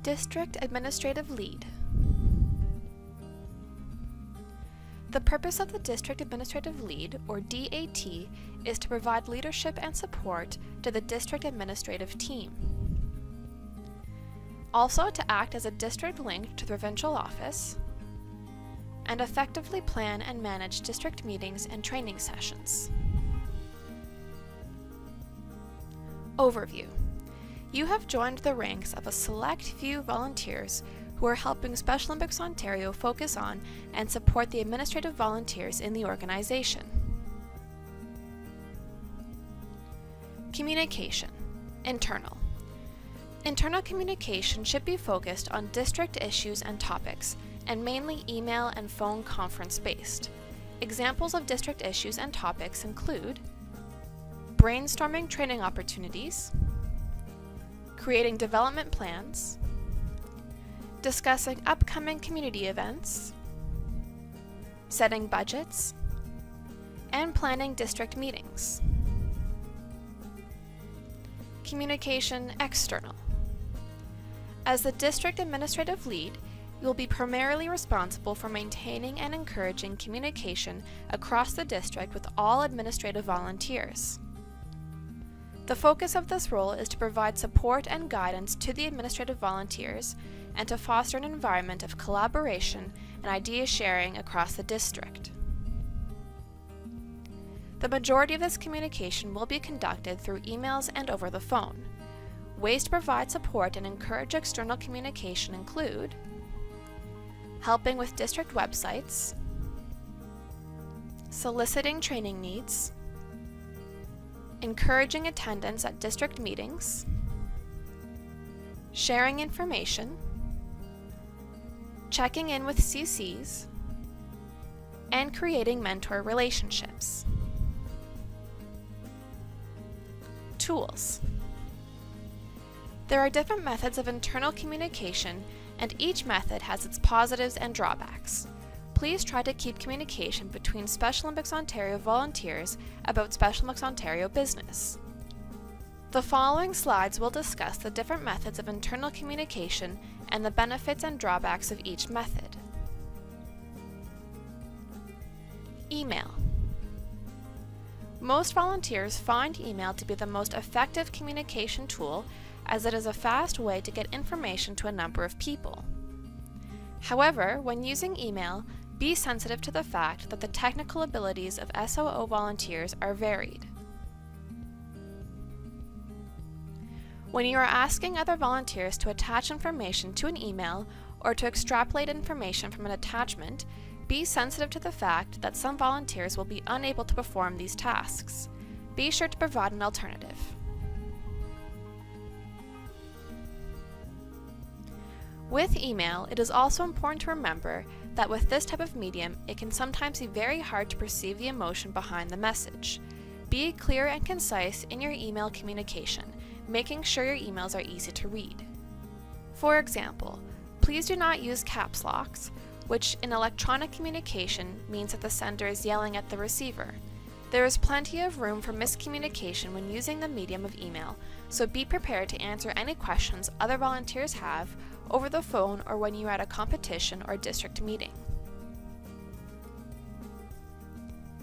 District Administrative Lead. The purpose of the District Administrative Lead, or DAT, is to provide leadership and support to the district administrative team. Also to act as a district link to the provincial office, and effectively plan and manage district meetings and training sessions. Overview. You have joined the ranks of a select few volunteers who are helping Special Olympics Ontario focus on and support the administrative volunteers in the organization. Communication. Internal. Internal communication should be focused on district issues and topics, and mainly email and phone conference based. Examples of district issues and topics include brainstorming training opportunities, creating development plans, discussing upcoming community events, setting budgets, and planning district meetings. Communication external. As the district administrative lead, you will be primarily responsible for maintaining and encouraging communication across the district with all administrative volunteers. The focus of this role is to provide support and guidance to the administrative volunteers and to foster an environment of collaboration and idea sharing across the district. The majority of this communication will be conducted through emails and over the phone. Ways to provide support and encourage external communication include helping with district websites, soliciting training needs, encouraging attendance at district meetings, sharing information, checking in with CCs, and creating mentor relationships. Tools. There are different methods of internal communication, and each method has its positives and drawbacks. Please try to keep communication between Special Olympics Ontario volunteers about Special Olympics Ontario business. The following slides will discuss the different methods of internal communication and the benefits and drawbacks of each method. Email. Most volunteers find email to be the most effective communication tool, as it is a fast way to get information to a number of people. However, when using email, be sensitive to the fact that the technical abilities of SOO volunteers are varied. When you are asking other volunteers to attach information to an email or to extrapolate information from an attachment, be sensitive to the fact that some volunteers will be unable to perform these tasks. Be sure to provide an alternative. With email, it is also important to remember that with this type of medium, it can sometimes be very hard to perceive the emotion behind the message. Be clear and concise in your email communication, making sure your emails are easy to read. For example, please do not use caps locks, which in electronic communication means that the sender is yelling at the receiver. There is plenty of room for miscommunication when using the medium of email, so be prepared to answer any questions other volunteers have over the phone or when you are at a competition or district meeting.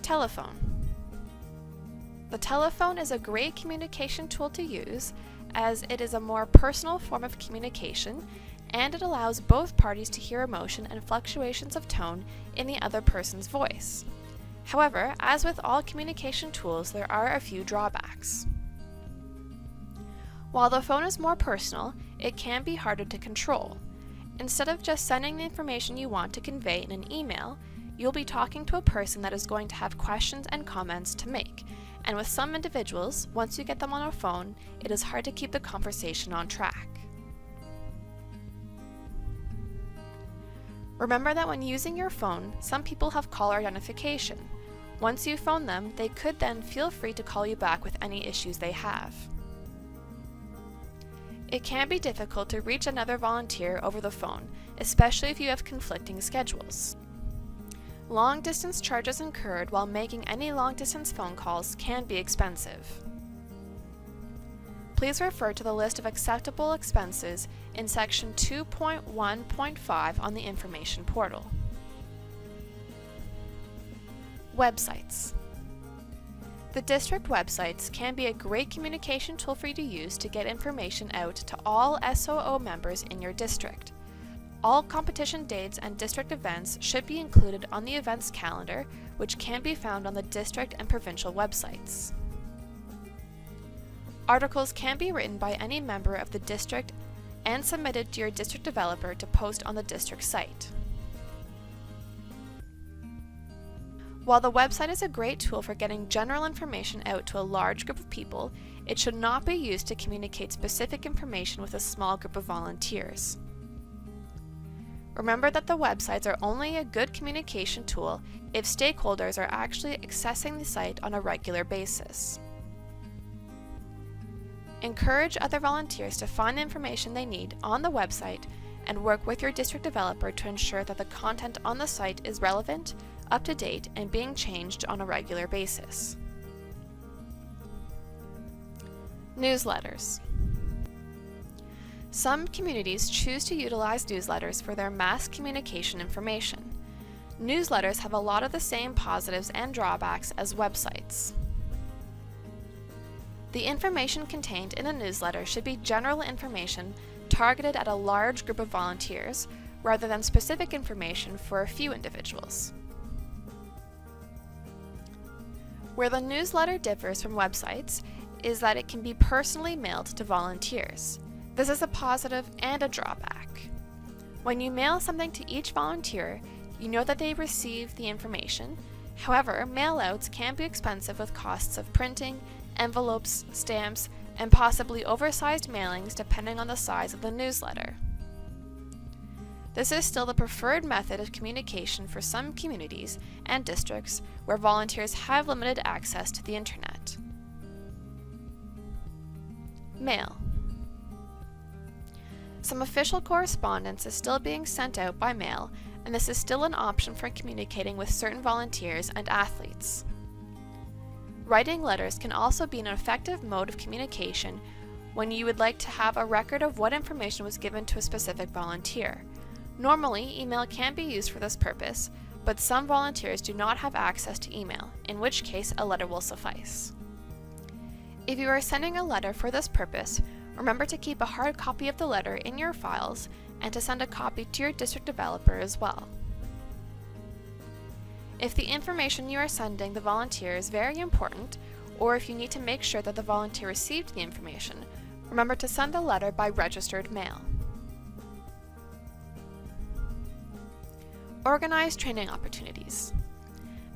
Telephone. The telephone is a great communication tool to use, as it is a more personal form of communication, and it allows both parties to hear emotion and fluctuations of tone in the other person's voice. However, as with all communication tools, there are a few drawbacks. While the phone is more personal, it can be harder to control. Instead of just sending the information you want to convey in an email, you'll be talking to a person that is going to have questions and comments to make, and with some individuals, once you get them on a phone, it is hard to keep the conversation on track. Remember that when using your phone, some people have caller identification. Once you phone them, they could then feel free to call you back with any issues they have. It can be difficult to reach another volunteer over the phone, especially if you have conflicting schedules. Long-distance charges incurred while making any long-distance phone calls can be expensive. please refer to the list of acceptable expenses in section 2.1.5 on the information portal. Websites. The district websites can be a great communication tool for you to use to get information out to all SOO members in your district. All competition dates and district events should be included on the events calendar, which can be found on the district and provincial websites. Articles can be written by any member of the district and submitted to your district developer to post on the district site. While the website is a great tool for getting general information out to a large group of people, it should not be used to communicate specific information with a small group of volunteers. Remember that the websites are only a good communication tool if stakeholders are actually accessing the site on a regular basis. Encourage other volunteers to find the information they need on the website and work with your district developer to ensure that the content on the site is relevant, up to date, and being changed on a regular basis. Newsletters. Some communities choose to utilize newsletters for their mass communication information. Newsletters have a lot of the same positives and drawbacks as websites. The information contained in a newsletter should be general information targeted at a large group of volunteers, rather than specific information for a few individuals. Where the newsletter differs from websites is that it can be personally mailed to volunteers. This is a positive and a drawback. When you mail something to each volunteer, you know that they receive the information. However, mail-outs can be expensive with costs of printing, envelopes, stamps, and possibly oversized mailings depending on the size of the newsletter. This is still the preferred method of communication for some communities and districts where volunteers have limited access to the internet. Mail. Some official correspondence is still being sent out by mail, and this is still an option for communicating with certain volunteers and athletes. Writing letters can also be an effective mode of communication when you would like to have a record of what information was given to a specific volunteer. Normally, email can be used for this purpose, but some volunteers do not have access to email, in which case a letter will suffice. If you are sending a letter for this purpose, remember to keep a hard copy of the letter in your files and to send a copy to your district developer as well. If the information you are sending the volunteer is very important, or if you need to make sure that the volunteer received the information, remember to send the letter by registered mail. Organize training opportunities.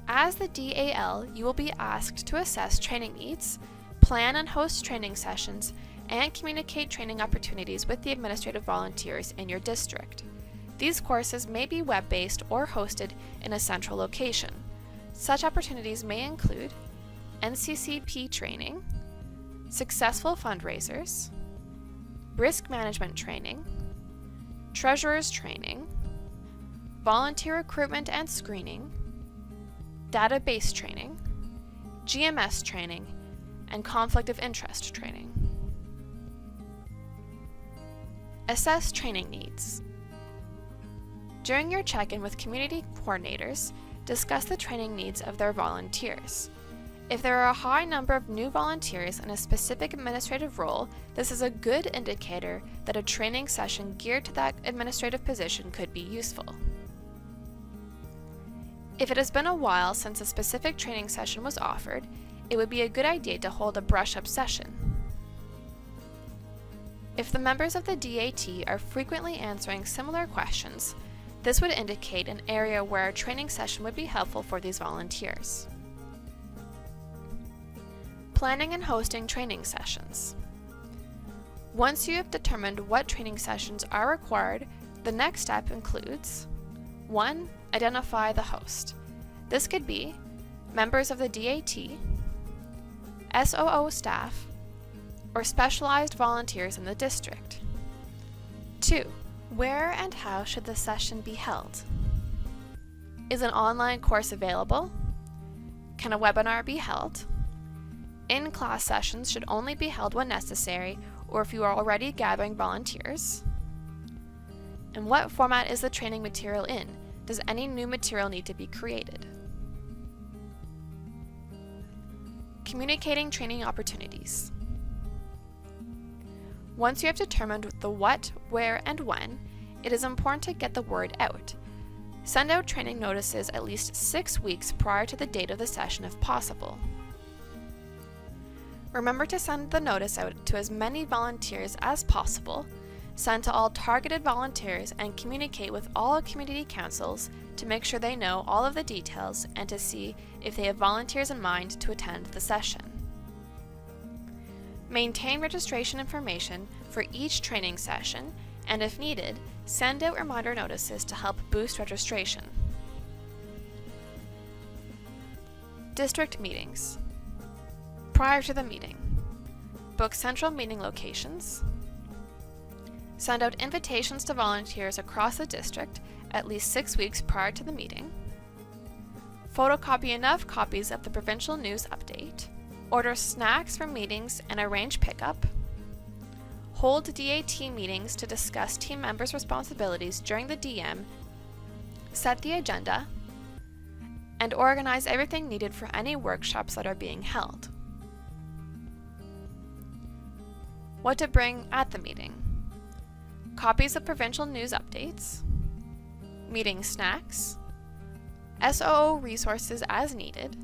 As the DAL, you will be asked to assess training needs, plan and host training sessions, and communicate training opportunities with the administrative volunteers in your district. These courses may be web-based or hosted in a central location. Such opportunities may include NCCP training, successful fundraisers, risk management training, treasurer's training, volunteer recruitment and screening, database training, GMS training, and conflict of interest training. Assess training needs. During your check-in with community coordinators, discuss the training needs of their volunteers. If there are a high number of new volunteers in a specific administrative role, this is a good indicator that a training session geared to that administrative position could be useful. If it has been a while since a specific training session was offered, it would be a good idea to hold a brush-up session. If the members of the DAT are frequently answering similar questions, this would indicate an area where a training session would be helpful for these volunteers. Planning and hosting training sessions. Once you have determined what training sessions are required, the next step includes 1. Identify the host. This could be members of the DAT, SOO staff, or specialized volunteers in the district. 2. Where and how should the session be held? Is an online course available? Can a webinar be held? In-class sessions should only be held when necessary or if you are already gathering volunteers. And what format is the training material in? Does any new material need to be created? Communicating training opportunities. Once you have determined the what, where, and when, it is important to get the word out. Send out training notices at least 6 weeks prior to the date of the session if possible. Remember to send the notice out to as many volunteers as possible, send to all targeted volunteers, and communicate with all community councils to make sure they know all of the details and to see if they have volunteers in mind to attend the session. Maintain registration information for each training session, and if needed, send out reminder notices to help boost registration. District meetings. Prior to the meeting, book central meeting locations. Send out invitations to volunteers across the district at least 6 weeks prior to the meeting. Photocopy enough copies of the provincial news update. Order snacks for meetings and arrange pickup. Hold DAT meetings to discuss team members' responsibilities during the DM. Set the agenda. And organize everything needed for any workshops that are being held. What to bring at the meeting. Copies of provincial news updates, meeting snacks, SOO resources as needed,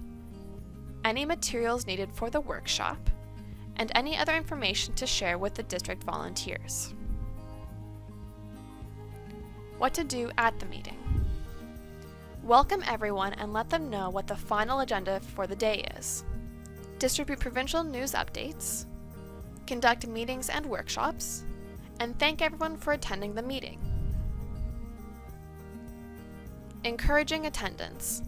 any materials needed for the workshop, and any other information to share with the district volunteers. What to do at the meeting. Welcome everyone and let them know what the final agenda for the day is. Distribute provincial news updates, conduct meetings and workshops, and thank everyone for attending the meeting. Encouraging attendance.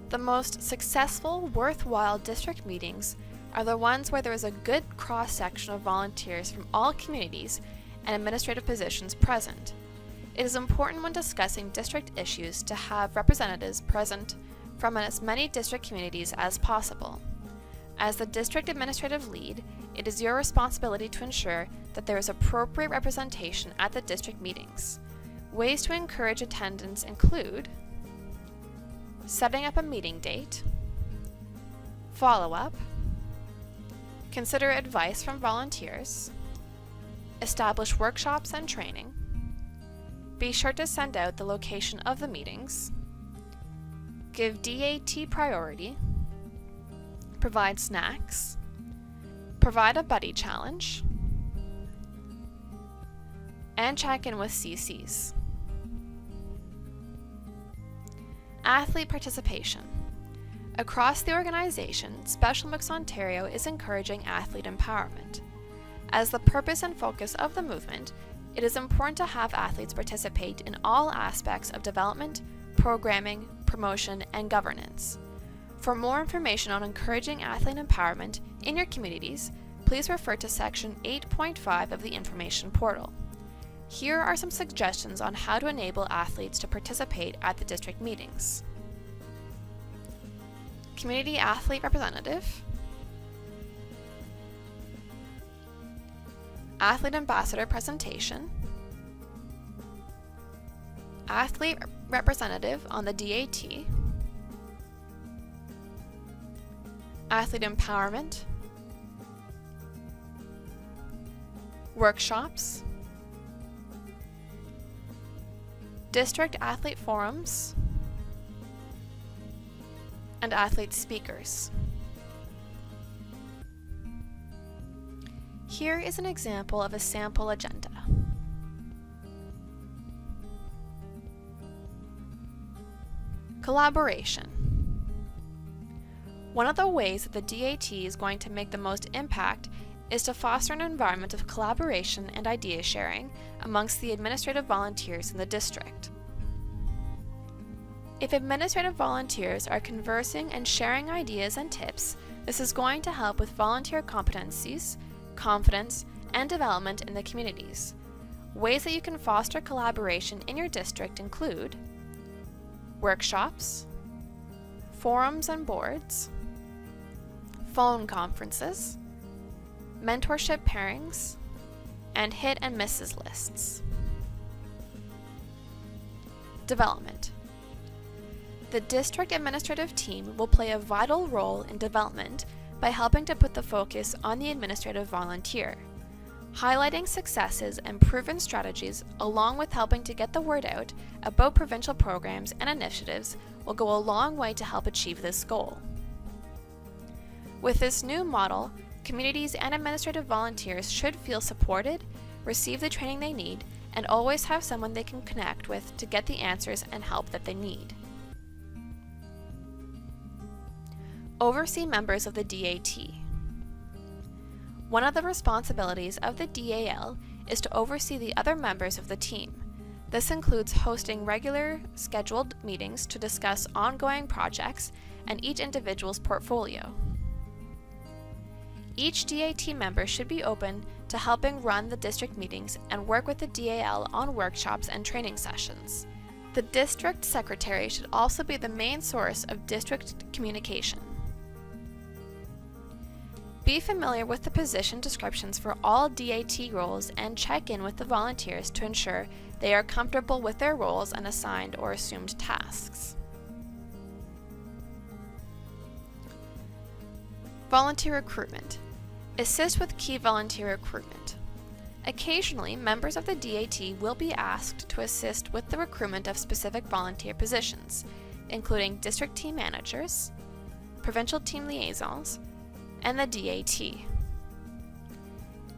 The most successful, worthwhile district meetings are the ones where there is a good cross-section of volunteers from all communities and administrative positions present. It is important when discussing district issues to have representatives present from as many district communities as possible. As the district administrative lead, it is your responsibility to ensure that there is appropriate representation at the district meetings. Ways to encourage attendance include setting up a meeting date, follow-up, consider advice from volunteers, establish workshops and training, be sure to send out the location of the meetings, give DAT priority, provide snacks, provide a buddy challenge, and check in with CCs. Athlete participation. Across the organization, Special Olympics Ontario is encouraging athlete empowerment. As the purpose and focus of the movement, it is important to have athletes participate in all aspects of development, programming, promotion, and governance. For more information on encouraging athlete empowerment in your communities, please refer to Section 8.5 of the Information Portal. Here are some suggestions on how to enable athletes to participate at the district meetings. Community Athlete Representative, Athlete Ambassador Presentation, Athlete Representative on the DAT, Athlete Empowerment, Workshops, District Athlete Forums, and Athlete Speakers. Here is an example of a sample agenda. Collaboration. One of the ways that the DAT is going to make the most impact is to foster an environment of collaboration and idea sharing amongst the administrative volunteers in the district. If administrative volunteers are conversing and sharing ideas and tips, this is going to help with volunteer competencies, confidence, and development in the communities. Ways that you can foster collaboration in your district include workshops, forums and boards, phone conferences, mentorship pairings, and hit and misses lists. Development. The district administrative team will play a vital role in development by helping to put the focus on the administrative volunteer. Highlighting successes and proven strategies, along with helping to get the word out about provincial programs and initiatives, will go a long way to help achieve this goal. With this new model, communities and administrative volunteers should feel supported, receive the training they need, and always have someone they can connect with to get the answers and help that they need. Oversee members of the DAT. One of the responsibilities of the DAL is to oversee the other members of the team. This includes hosting regular, scheduled meetings to discuss ongoing projects and each individual's portfolio. Each DAT member should be open to helping run the district meetings and work with the DAL on workshops and training sessions. The district secretary should also be the main source of district communication. Be familiar with the position descriptions for all DAT roles and check in with the volunteers to ensure they are comfortable with their roles and assigned or assumed tasks. Volunteer recruitment. Assist with key volunteer recruitment. Occasionally, members of the DAT will be asked to assist with the recruitment of specific volunteer positions, including district team managers, provincial team liaisons, and the DAT.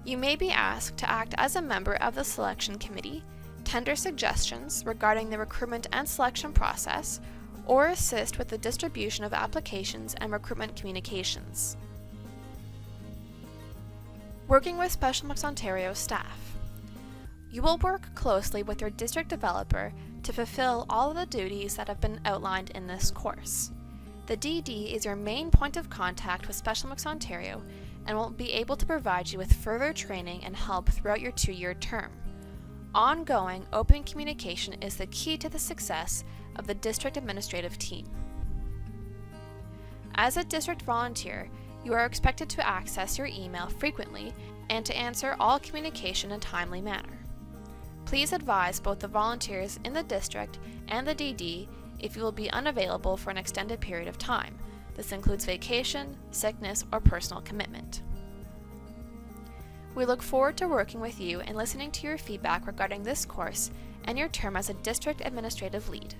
You may be asked to act as a member of the selection committee, tender suggestions regarding the recruitment and selection process, or assist with the distribution of applications and recruitment communications. Working with Special Olympics Ontario staff. You will work closely with your district developer to fulfill all of the duties that have been outlined in this course. The DD is your main point of contact with Special Olympics Ontario and will be able to provide you with further training and help throughout your 2-year term. Ongoing, open communication is the key to the success of the district administrative team. As a district volunteer, you are expected to access your email frequently and to answer all communication in a timely manner. Please advise both the volunteers in the district and the DD if you will be unavailable for an extended period of time. This includes vacation, sickness, or personal commitment. We look forward to working with you and listening to your feedback regarding this course and your term as a district administrative lead.